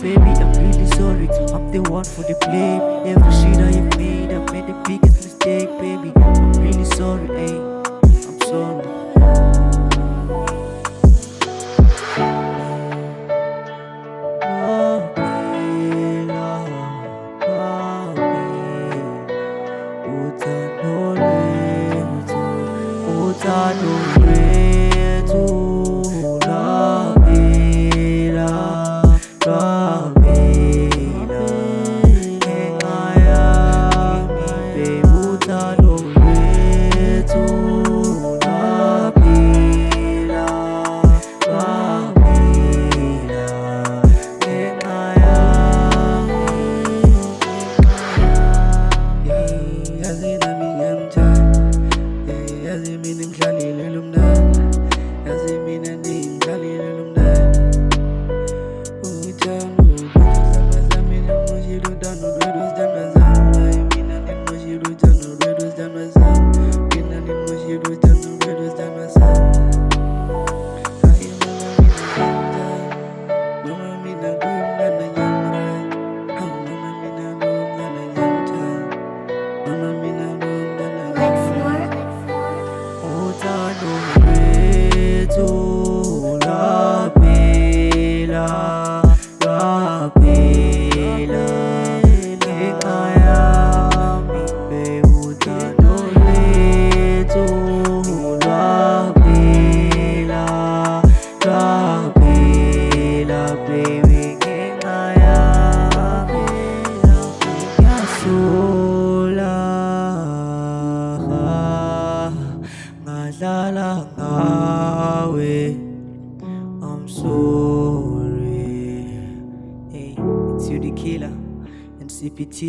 baby, I'm really sorry. I'm the one for the blame. Every shit I have made the biggest mistake, baby. I'm really sorry, ayy. I'm sorry. Uthandolwethu, uthandolwethu, lwaphela, lwaphela, ngenxa yami, babe. Uthandolwethu, lwaphela, lwaphela, ngenxa yami, yazi nami ngiyamthanda, yazi mina ngidlalile lo mdlalo, yazi mina ngidlalile lo mdlalo. Uthando mina ngimoshile uthando lwethu sithandwa zami, mina ngimoshile uthando lwethu sithandwa zami, mina ngimoshile uthando lwethu sithandwa zami. Hayi mama mina ngiyamthanda, mama mina ngiyamthanda, mama mina ngiyamthanda, uthandolwethu lwaphela, lwaphela, ngenxa yami, babe. Uthandolwethu lwaphela, lwaphela, baby, ngenxa yami. Ngiyasola, ngadlala ngawe. I'm sorry. Hey, it's you the killer and CPT.